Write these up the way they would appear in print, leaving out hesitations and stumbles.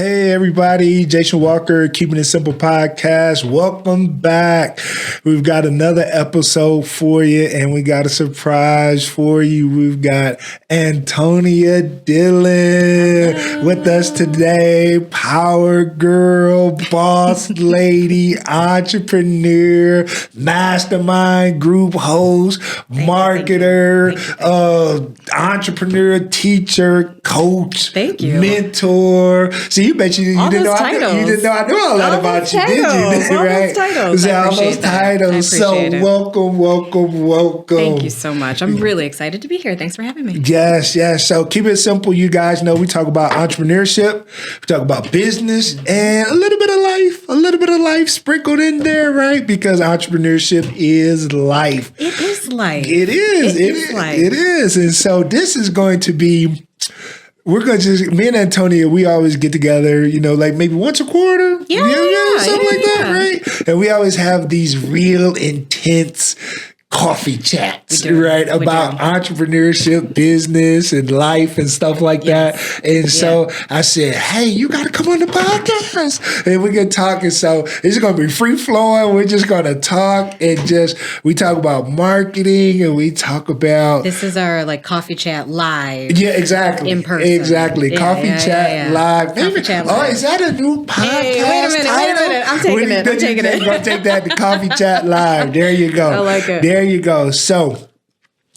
Hey, everybody. Jason Walker, Keeping It Simple podcast. Welcome back. We've got another episode for you, and we got a surprise for you. We've got Antonia Dillion with us today. Power girl, boss lady, entrepreneur, mastermind group host, marketer, entrepreneur, teacher, coach, mentor. See, you bet you didn't know I knew a lot about you, did you? Right? All those titles. So welcome. Thank you so much. I'm really excited to be here. Thanks for having me. Yes. So keep it simple. You guys know we talk about entrepreneurship, we talk about business, and a little bit of life sprinkled in there, right? Because entrepreneurship is life. It is life. It is. And so this is going to be, me and Antonia, we always get together, like maybe once a quarter. Something like that, right? And we always have these real intense coffee chats, right? About entrepreneurship, business, and life and stuff like that. And so I said, hey, you got to come on the podcast and we can talk. And so it's going to be free flowing. We're just going to talk and we talk about marketing and we talk about. This is our coffee chat live. Yeah, exactly. In person. Exactly. Coffee chat live. Coffee chat live. Oh, is that a new podcast? Hey, wait a minute. I'm taking it. We're going to take that to Coffee Chat Live. There you go. I like it. There you go. So,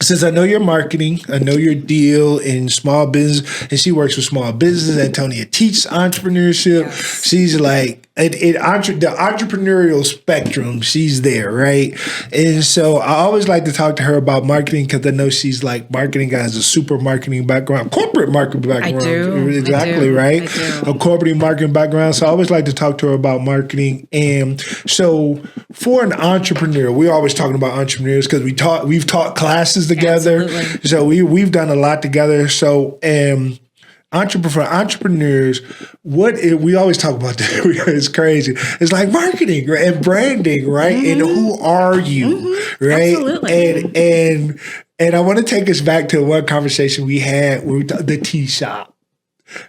since I know your marketing, I know your deal in small business, and she works with small business. Antonia teaches entrepreneurship. Yes. She's like the entrepreneurial spectrum. She's there, right? And so I always like to talk to her about marketing because I know she's like marketing guy, has a super marketing background, corporate marketing background. I do. Exactly, right? I do. A corporate marketing background. So I always like to talk to her about marketing. And so for an entrepreneur, we're always talking about entrepreneurs because we've taught classes together. Absolutely. So we've done a lot together. So for entrepreneurs, we always talk about that. It's crazy. It's like marketing and branding, right? Mm-hmm. And who are you, right? Absolutely. And I want to take us back to one conversation we had with the tea shop.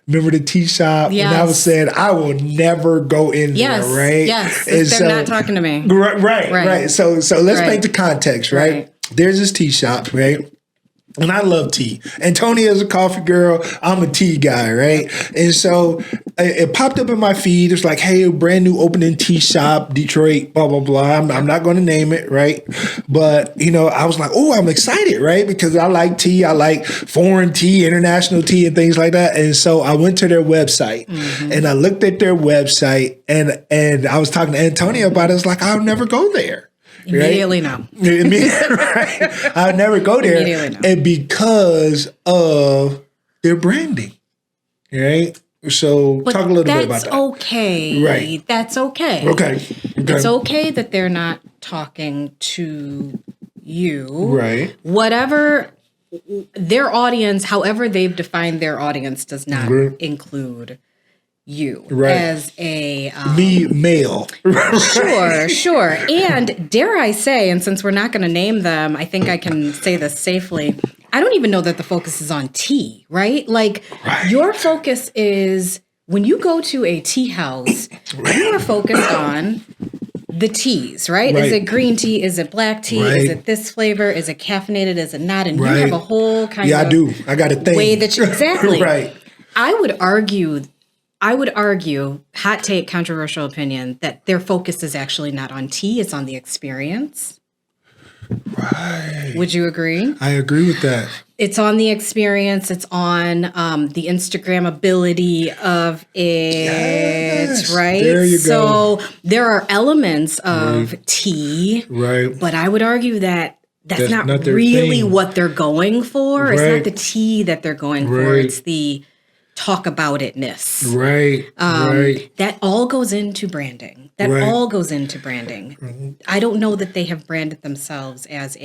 Remember the tea shop? Yes. When I was saying I will never go in there, right? Yes. They're not talking to me. Right. So let's make the context, right? There's this tea shop, right? And I love tea. Antonia is a coffee girl. I'm a tea guy, right? And so it popped up in my feed. It's like, hey, a brand new opening tea shop, Detroit, blah, blah, blah. I'm not going to name it, right? But, I was like, oh, I'm excited, right? Because I like tea. I like foreign tea, international tea, and things like that. And so I went to their website and I looked at their website and I was talking to Antonia about it. I was like, I'll never go there. Immediately no. Right? I'll never go there. Immediately no. And because of their branding, right? So talk a little bit about that. That's okay. Right. That's okay. Okay. It's okay that they're not talking to you. Right. Whatever their audience, however they've defined their audience, does not include you as a male. Sure. And dare I say, and since we're not going to name them, I think I can say this safely. I don't even know that the focus is on tea, right? Your focus is when you go to a tea house, you are focused on the teas, right? Is it green tea? Is it black tea? Is it this flavor? Is it caffeinated? Is it not? And you have a whole kind of I do. I got a thing. Way that you exactly. Right. I would argue, hot take, controversial opinion, that their focus is actually not on tea, it's on the experience. Right. Would you agree? I agree with that. It's on the experience. It's on the Instagram ability of it, right? There you go. So there are elements of tea, but I would argue that that's not really what they're going for. It's not the tea that they're going for. It's the talk about itness. Right. That all goes into branding. All goes into branding. I don't know that they have branded themselves as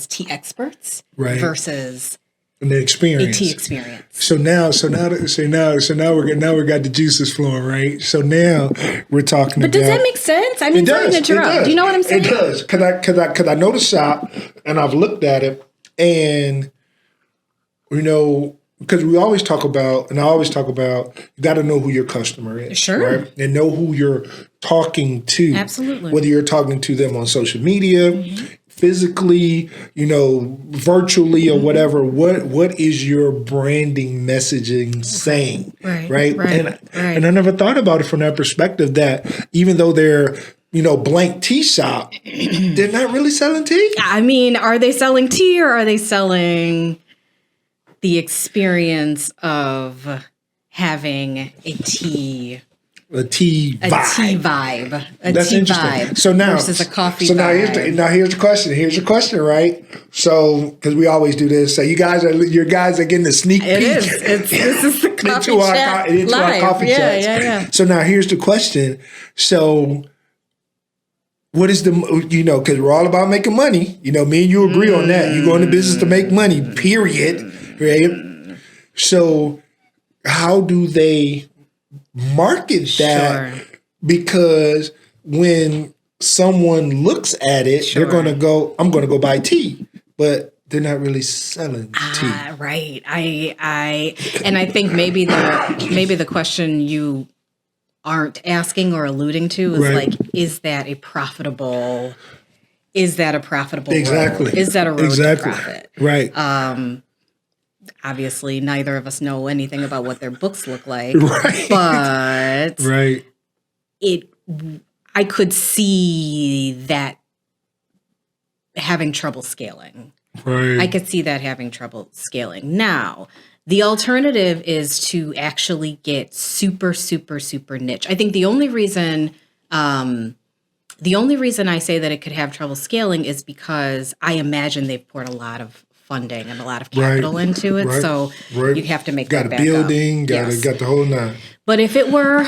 tea experts versus the experience. A tea experience. So now we got the juices flowing, right? So now we're talking about. But does that make sense? I mean, sorry to interrupt. Do you know what I'm saying? It does, because I know the shop and I've looked at it, and because we always talk about, and I always talk about, you got to know who your customer is. Sure. Right? And know who you're talking to. Absolutely. Whether you're talking to them on social media, physically, virtually or whatever, what is your branding messaging saying? Right. And I never thought about it from that perspective, that even though they're, blank tea shop, they're not really selling tea. I mean, are they selling tea, or are they selling the experience of having a tea vibe? A tea vibe. That's tea interesting. vibe So now, versus a coffee vibe. Now here's the question. Here's the question, right? So, because we always do this. So your guys are getting a sneak peek. This is the coffee into chat our coffee chats. Yeah. So now here's the question. So, what is because we're all about making money. Me and you agree on that. You go into business to make money, period. Right? So how do they market that? Sure. Because when someone looks at it, they're going to go, I'm going to go buy tea. But they're not really selling tea. Right. I think maybe the question you aren't asking or alluding to is like, is that a profitable Exactly. road? Is that a road to profit? Right. Obviously neither of us know anything about what their books look like. Right. But right. I could see that having trouble scaling. Right. I could see that having trouble scaling. Now, the alternative is to actually get super, super, super niche. I think the only reason I say that it could have trouble scaling is because I imagine they've poured a lot of funding and a lot of capital into it. So you have to make that back up. Got a building, got the whole nine. But if it were,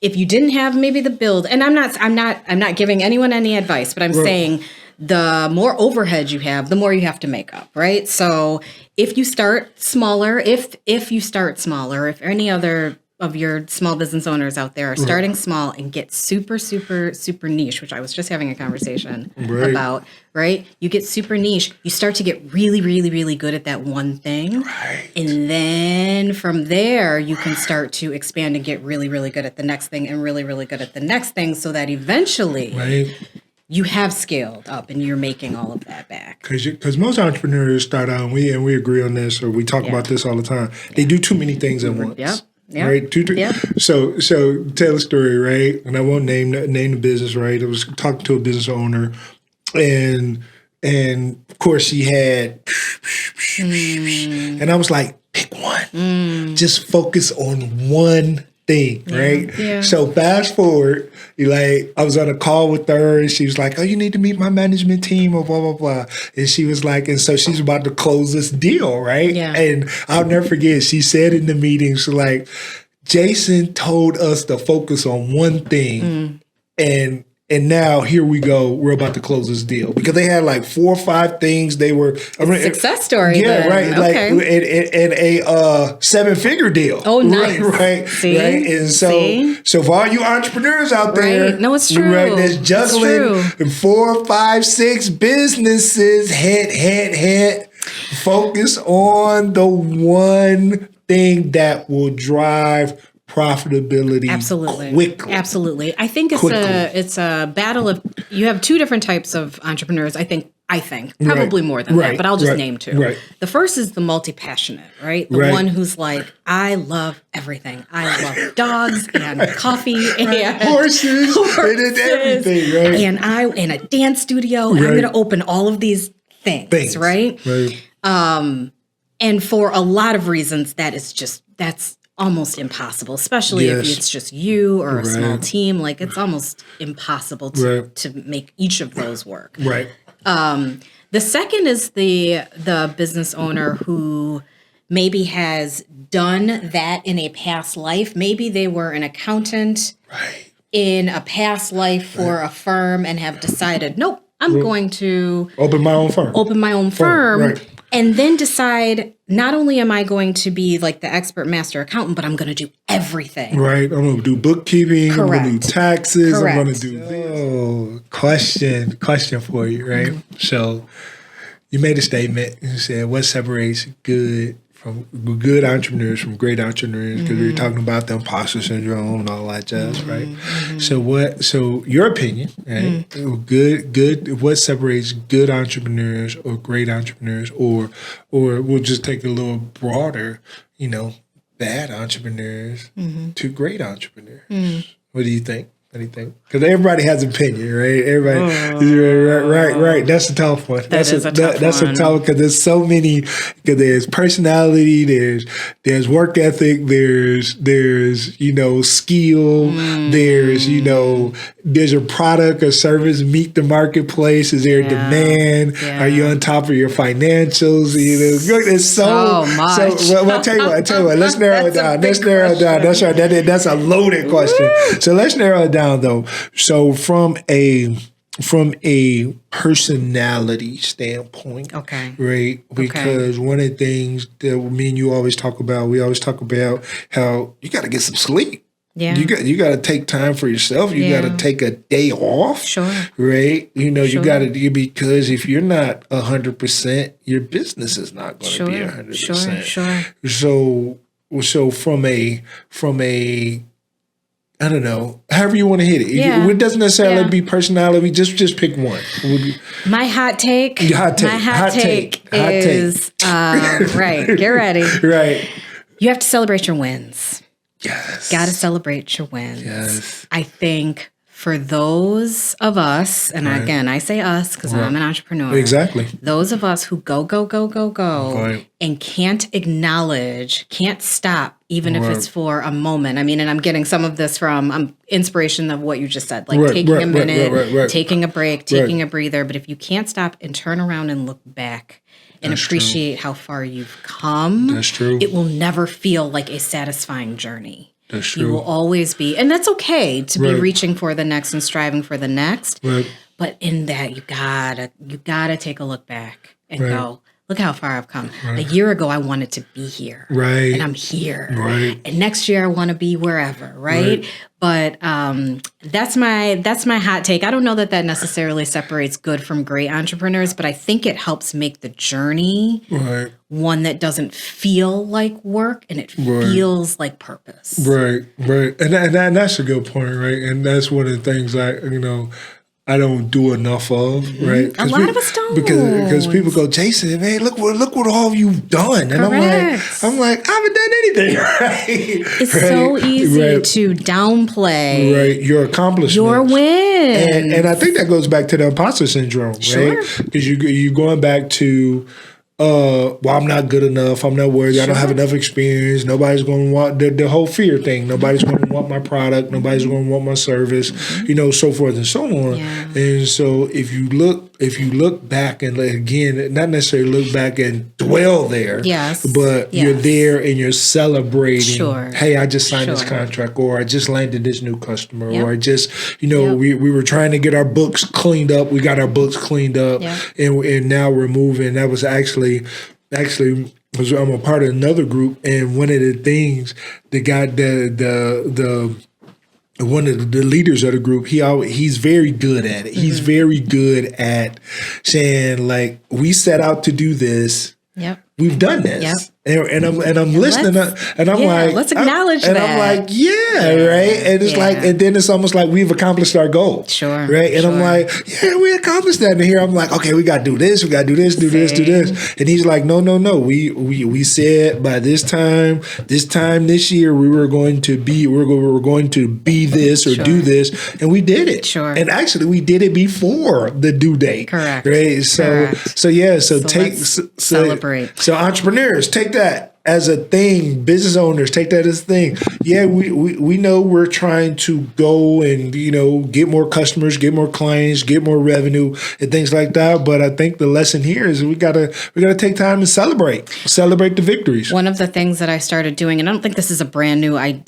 if you didn't have maybe the build, and I'm not giving anyone any advice, but I'm saying the more overhead you have, the more you have to make up, right? So if you start smaller, if any other of your small business owners out there are starting small and get super, super, super niche, which I was just having a conversation about, right? You get super niche, you start to get really, really, really good at that one thing. Right. And then from there, you can start to expand and get really, really good at the next thing and really, really good at the next thing, so that eventually you have scaled up and you're making all of that back. Because most entrepreneurs start out, and we agree on this, or we talk about this all the time. They do too many things at once. Yep. Right. So tell a story, right? And I won't name the business, right? I was talking to a business owner, and of course she had, and I was like, pick one. Just focus on one thing, right? Yeah. So fast forward, I was on a call with her, and she was like, "Oh, you need to meet my management team," or blah blah blah. And she was like, and so she's about to close this deal, right? Yeah. And I'll never forget, she said in the meeting, she's like, "Jason told us to focus on one thing, and now here we go. We're about to close this deal," because they had like 4 or 5 things. They were success story. Yeah, then. right. Okay. Like and a 7-figure deal. Oh, nice. Right. See? Right. And so for all you entrepreneurs out there, Right. No, it's true. Right, that's juggling 4, 5, 6 businesses. Head. Focus on the one thing that will drive profitability quickly. Absolutely. I think it's a battle of, you have 2 different types of entrepreneurs. I think probably more than that, but I'll just name 2. Right. The first is the multi-passionate, right? The one who's like, I love everything. I love dogs and coffee and horses and everything, right? And a dance studio, and I'm going to open all of these things. Right? And for a lot of reasons, that's almost impossible, especially if it's just you or a small team. Like, it's almost impossible to make each of those work. Right. The second is the business owner who maybe has done that in a past life. Maybe they were an accountant in a past life for a firm and have decided, nope, I'm going to open my own firm. Right. And then decide, not only am I going to be like the expert master accountant, but I'm going to do everything. Right. I'm going to do bookkeeping. Correct. I'm going to do taxes. Correct. I'm going to do this. Question for you, right? So you made a statement. You said, what separates good entrepreneurs from great entrepreneurs? Because we were talking about the imposter syndrome and all that jazz, right? So your opinion, right? What separates good entrepreneurs or great entrepreneurs, or we'll just take a little broader, bad entrepreneurs to great entrepreneurs. What do you think? Anything? Because everybody has an opinion, right? Everybody, right. That's a tough one. That's a tough one because there's so many. Because there's personality, there's work ethic, there's skill, there's your product or service meet the marketplace. Is there a demand? Yeah. Are you on top of your financials? There's so much. So, well, tell you what. Let's narrow it down. That's right. That's a loaded question. So let's narrow it down. Though, so from a personality standpoint, right? Because one of the things that me and you always talk about, we always talk about how you got to get some sleep. Yeah, you got to take time for yourself. You got to take a day off. Sure, right? You got to because if you're not 100%, your business is not going to be 100%. Sure. So from a I don't know. However you want to hit it. Yeah. It doesn't necessarily be personality. Just pick one. My hot take. Hot take is right. Get ready. Right. You have to celebrate your wins. Yes. Got to celebrate your wins. Yes. I think for those of us, and again, I say us because I'm an entrepreneur. Exactly. Those of us who go, and can't acknowledge, can't stop, even if it's for a moment. I mean, and I'm getting some of this from inspiration of what you just said, like taking a minute, taking a break, taking a breather. But if you can't stop and turn around and look back and appreciate how far you've come, it will never feel like a satisfying journey. That's true. You will always be, and that's okay to be reaching for the next and striving for the next. Right. But in that, you gotta take a look back and go, look how far I've come. Right. A year ago, I wanted to be here, and I'm here. Right. And next year, I want to be wherever, right? But that's my hot take. I don't know that necessarily separates good from great entrepreneurs, but I think it helps make the journey one that doesn't feel like work and it feels like purpose. Right. And that's a good point, right? And that's one of the things I don't do enough of, right? A lot of us don't, because people go, Jason, man, look what all you've done, and I'm like, I haven't done anything, right? It's so easy to downplay, your accomplishments, your wins, and I think that goes back to the imposter syndrome, right? Because you're going back to. I'm not good enough. I'm not worthy. I don't have enough experience. Nobody's going to want the whole fear thing. Nobody's going to want my product. Nobody's going to want my service, so forth and so on. Yeah. And so if you look back and again, not necessarily look back and dwell there, but you're there and you're celebrating. Sure. Hey, I just signed this contract, or I just landed this new customer, or I just, we were trying to get our books cleaned up. We got our books cleaned up, and now we're moving. That was actually, I'm a part of another group, and one of the things the guy, one of the leaders of the group, he's very good at it. He's very good at saying, like, we set out to do this. Yep. We've done this. Yep. And I'm listening, and I'm like, let's acknowledge that. And I'm like, right? And it's like, and then it's almost like we've accomplished our goal. Sure. Right? And I'm like, we accomplished that. And here I'm like, okay, we got to do this. We got to do this, do this. And he's like, no. We said by this time this year, we were going to be this or do this. And we did it. Sure. And actually, we did it before the due date. Correct. Right? So celebrate. So entrepreneurs, take that as a thing. Business owners, take that as a thing. Yeah, we know we're trying to go and get more customers, get more clients, get more revenue, and things like that. But I think the lesson here is we gotta take time and celebrate the victories. One of the things that I started doing, and I don't think this is a brand new idea,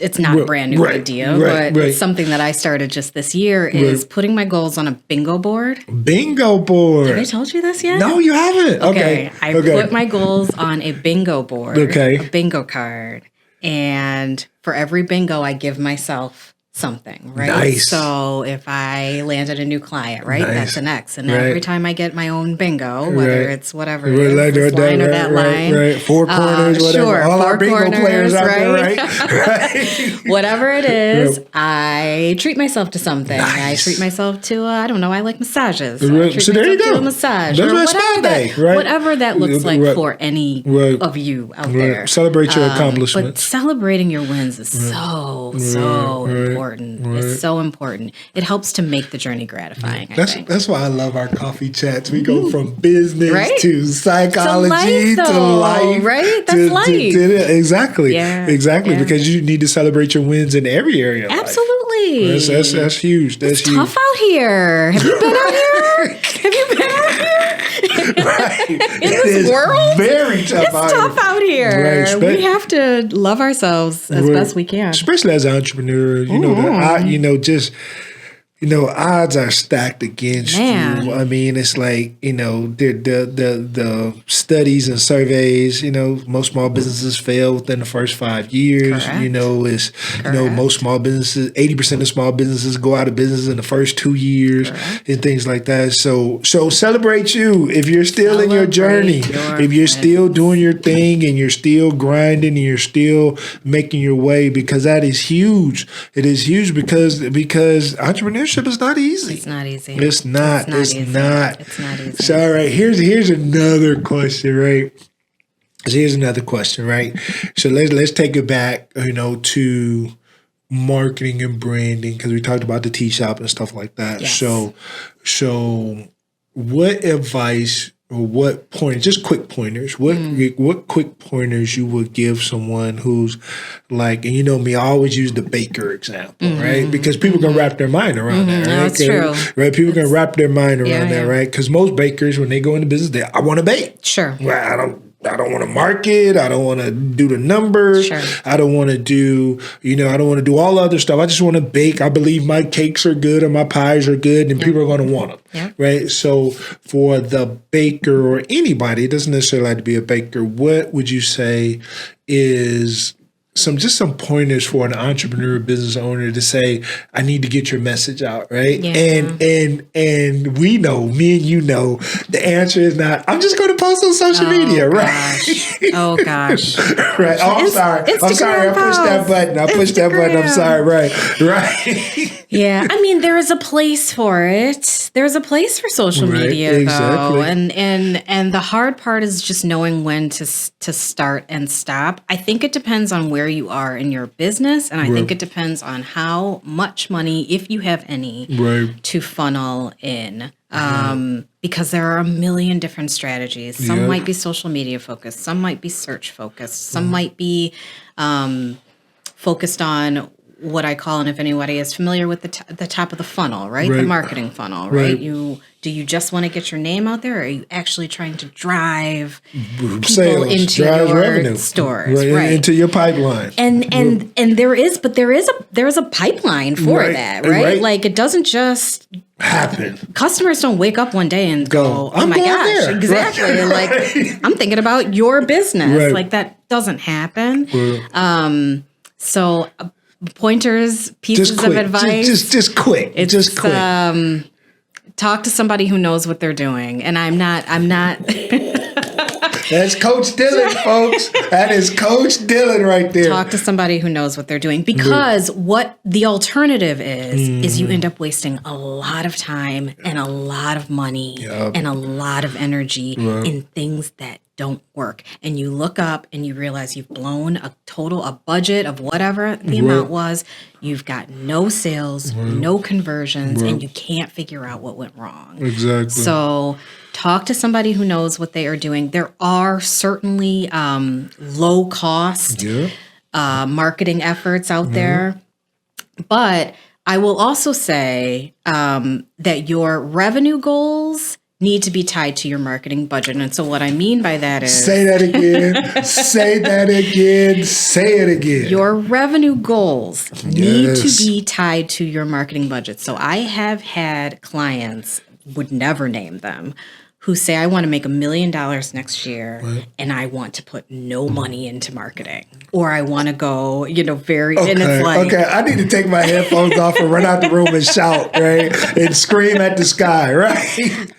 but it's something that I started just this year, is putting my goals on a bingo board. Bingo board. Have I told you this yet? No, you haven't. Okay. I put my goals on a bingo board. Okay. A bingo card. And for every bingo, I give myself something, right? Nice. So if I landed a new client, right, Nice. that's an X. And Right. every time I get my own bingo, whether it's whatever it Right, is, like this line or that line. Right. Four corners, whatever. Sure, All our four bingo corners, players out there, right? right? Whatever it is, I treat myself to something. Nice. I treat myself to, I don't know, I like massages. I Right. treat So there you myself to go. a massage. That's Or a spa whatever day, that, right? whatever that looks like Right. for any Right. of you out there. Celebrate your But accomplishments. celebrating your wins is so important. It's so important. It helps to make the journey gratifying, I think. That's why I love our coffee chats. We go from business Right? to psychology To life, to though, life. right? That's life. Exactly. Yeah, Exactly. yeah. Because you need to celebrate your wins in every area of life. Absolutely. That's huge. That's huge. Tough out here. Have you been out here? Have you been out here? Right. In this world? Very tough It's out tough here. out here. Right. We have to love ourselves as best we can. Especially as an entrepreneur, odds are stacked against Man. you. I mean, it's like, the studies and surveys, most small businesses fail within the first 5 years. Correct. Most small businesses, 80% of small businesses go out of business in the first 2 years and things like that. So celebrate you if you're still in your journey, if you're still doing your thing and you're still grinding and you're still making your way, because that is huge. It is huge because entrepreneurship is not easy. It's not easy. It's not. It's not easy. So, all right, here's another question, right? Here's another question, right? So let's take it back, to marketing and branding, because we talked about the tea shop and stuff like that. Yes. So what advice or what pointers, just quick pointers, what quick pointers you would give someone who's like, and you know me, I always use the baker example, right? Because people can wrap their mind around that, right? That's true. Right? People can wrap their mind around that, yeah. right? Because most bakers, when they go into business, I want to bake. Sure. Well, I don't want to market. I don't want to do the numbers. Sure. I don't want to do, I don't want to do all the other stuff. I just want to bake. I believe my cakes are good and my pies are good and people are going to want them. Yeah. Right. So for the baker or anybody, it doesn't necessarily have to be a baker, what would you say is some pointers for an entrepreneur, business owner to say, I need to get your message out, right? Yeah. And we know, me and you know, the answer is not, I'm just going to post on social media, right? Gosh. Oh gosh. Right. Oh, I'm sorry. I'm sorry. I pushed that button. I'm sorry. Right. Yeah. I mean, there is a place for it. There's a place for social media, exactly. though. And the hard part is just knowing when to start and stop. I think it depends on where you are in your business. And I think it depends on how much money, if you have any, to funnel in. Because there are a million different strategies. Some might be social media focused. Some might be search focused. Some might be focused on what I call, and if anybody is familiar with the top of the funnel, right? The marketing funnel, right? Do you just want to get your name out there, or are you actually trying to drive people into your revenue, stores, into your pipeline? And there is a pipeline for that, right? Like it doesn't just happen. Customers don't wake up one day and go, "Oh my gosh!" There. Exactly. Right. Like I'm thinking about your business. Right. Like that doesn't happen. So pointers, pieces of advice. Just quick. Just quick. Talk to somebody who knows what they're doing. And I'm not That's Coach Dillon, folks. That is Coach Dillon right there. Talk to somebody who knows what they're doing, because what the alternative is you end up wasting a lot of time and a lot of money and a lot of energy in things that don't work. And you look up and you realize you've blown a budget of whatever the amount was. You've got no sales, no conversions, and you can't figure out what went wrong. Exactly. So talk to somebody who knows what they are doing. There are certainly low cost marketing efforts out there. But I will also say that your revenue goals need to be tied to your marketing budget. And so what I mean by that is... Say that again. Say that again. Say it again. Your revenue goals need to be tied to your marketing budget. So I have had clients, would never name them, who say, I want to make $1 million next year, Right. and I want to put no money into marketing, or I want to go, and it's like, Okay, I need to take my headphones off and run out the room and shout, right? And scream at the sky, right?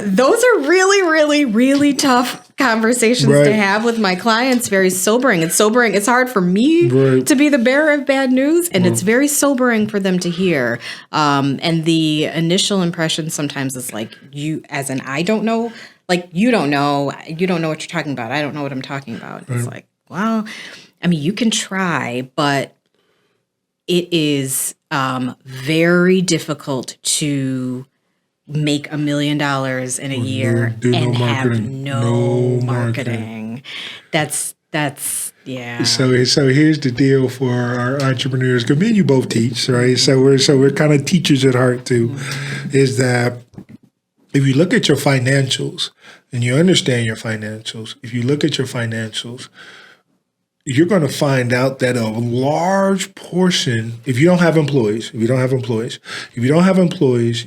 those are really, really, really tough conversations Right. to have with my clients. Very sobering. It's sobering. It's hard for me Right. to be the bearer of bad news, and it's very sobering for them to hear. And the initial impression sometimes is like, I don't know, like you don't know what you're talking about. I don't know what I'm talking about. It's like, well, I mean, you can try, but it is very difficult to make $1 million in a year do no and have marketing. no No marketing. That's yeah. So here's the deal for our entrepreneurs. Because me and you both teach, right? So we're kind of teachers at heart too. Is that if you look at your financials and you understand your financials, if you look at your financials, you're going to find out that a large portion, if you don't have employees,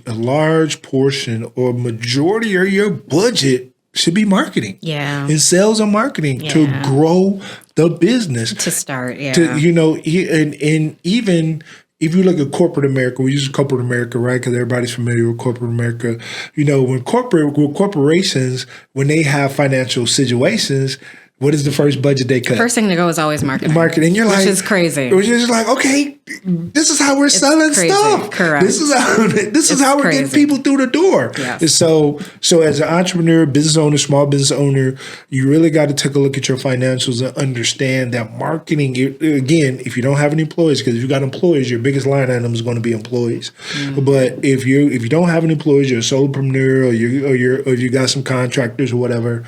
a large portion or majority of your budget should be marketing. Yeah. And sales and marketing to grow the business. To start, yeah. And even if you look at corporate America, we use corporate America, right? Because everybody's familiar with corporate America. With corporations, when they have financial situations, what is the first budget they cut? First thing to go is always marketing. Marketing. You're like, which is crazy. Which is like, okay, this is how we're selling crazy. stuff. Correct. This is how we're getting crazy. people through the door. Yes. And so as an entrepreneur, business owner, small business owner, you really got to take a look at your financials and understand that marketing. Again, if you don't have any employees, because if you got employees, your biggest line item is going to be employees. But if you don't have any employees, you're a solopreneur, or you got some contractors or whatever,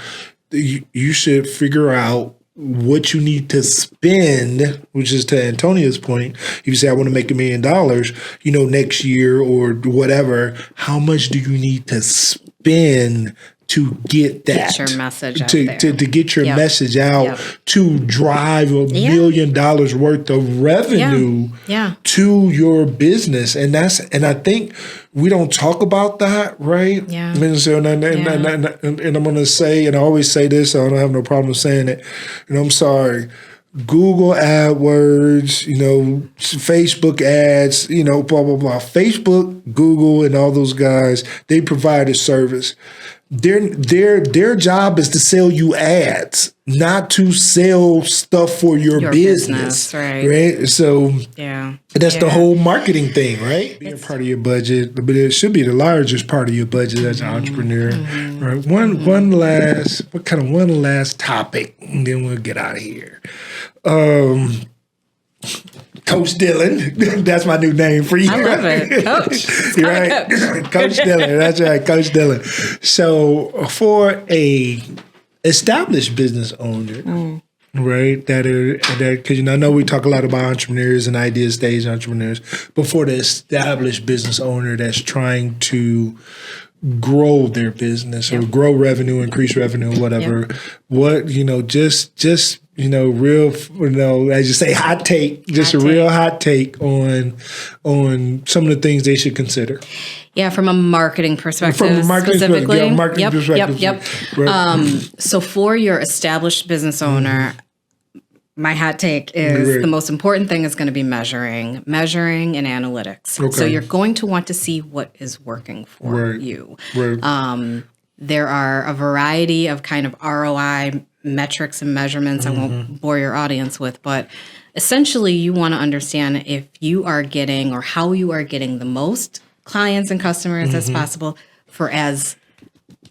you should figure out what you need to spend, which is to Antonia's point. If you say, I want to make $1 million, next year or whatever, how much do you need to spend to get that? Get your message out to get your message out, to drive $1 million worth of revenue to your business. And I think we don't talk about that, right? Yeah. And I'm going to say, and I always say this, so I don't have no problem saying it. I'm sorry. Google AdWords, Facebook ads, blah, blah, blah. Facebook, Google, and all those guys, they provide a service. Their job is to sell you ads, not to sell stuff for your business. Right? So that's the whole marketing thing, right? Being a part of your budget, but it should be the largest part of your budget as an entrepreneur. Right? One last topic, and then we'll get out of here. Coach Dillion, that's my new name for you. I love it, Coach. Right, Coach Dillion. That's right, Coach Dillion. So for a established business owner, right, because I know we talk a lot about entrepreneurs and idea stage entrepreneurs, but for the established business owner that's trying to grow their business or grow revenue, increase revenue, whatever. What just real, as you say, hot take, just a real hot take on some of the things they should consider. Yeah, from a marketing perspective, specifically. Yep. Right. So for your established business owner, my hot take is the most important thing is going to be measuring and analytics. Okay. So you're going to want to see what is working for you. Right. There are a variety of kind of ROI metrics and measurements I won't bore your audience with, but essentially you want to understand if you are getting or how you are getting the most clients and customers as possible for as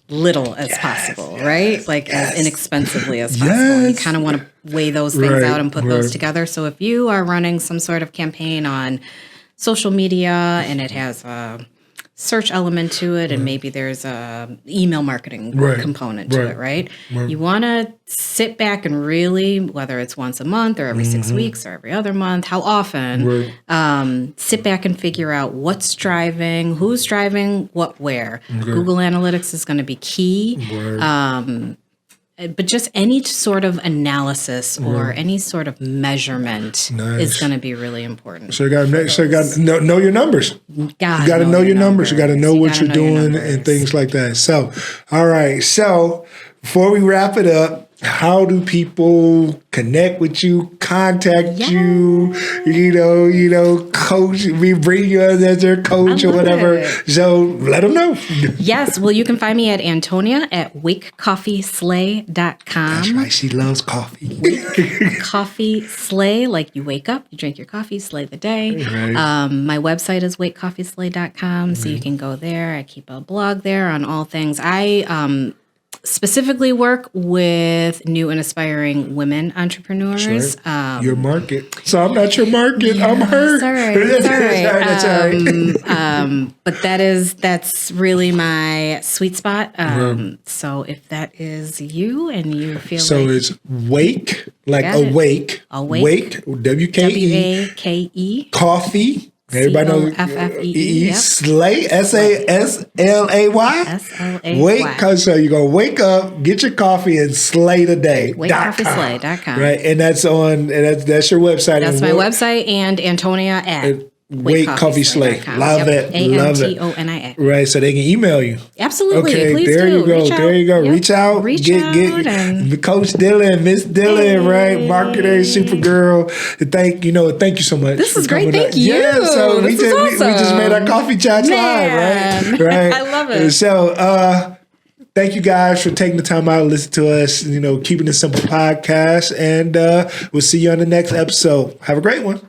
little as possible, right? Like as inexpensively as possible. You kind of want to weigh those things out and put those together. So if you are running some sort of campaign on social media and it has a search element to it and maybe there's a email marketing component to it, right? You want to sit back and really, whether it's once a month or every 6 weeks or every other month, how often, sit back and figure out what's driving, who's driving, what, where. Google Analytics is going to be key. but just any sort of analysis or any sort of measurement is going to be really important. So you got to know your numbers. You got to know your numbers. You got to know what you're doing and things like that. So, all right. So before we wrap it up, how do people connect with you, contact you, coach, we bring you as their coach or whatever. So let them know. Yes. Well, you can find me at Antonia at wakecoffeeslay.com. That's right. She loves coffee. Coffee slay, like you wake up, you drink your coffee, slay the day. Right. My website is wakecoffeeslay.com. So you can go there. I keep a blog there on all things. I specifically work with new and aspiring women entrepreneurs. Right. Your market. So I'm not your market. Yeah, I'm her. It's all right. But that's really my sweet spot. So if that is you and you feel so it's wake, like awake, wake, WKE, coffee. Everybody knows F-F-E-E, Slay, SASLAY. Wake, so you're going to wake up, get your coffee, and slay the day. WakeCoffeeslay.com. Right, and that's that's your website. That's my website, and Antonia at Wake Coffee Slay. Love it. Love it. Antonia. Right, so they can email you. Absolutely. Okay, please there do. you go. There you go. Yep. Reach out. Get Coach Dillion, Miss Dillion, right? Marketer, Supergirl. Thank you so much. This is great. Thank you. Yeah, so we just made our coffee chats live, right? Right. I love it. So thank you guys for taking the time out to listen to us, Keeping It Simple podcast. And we'll see you on the next episode. Have a great one.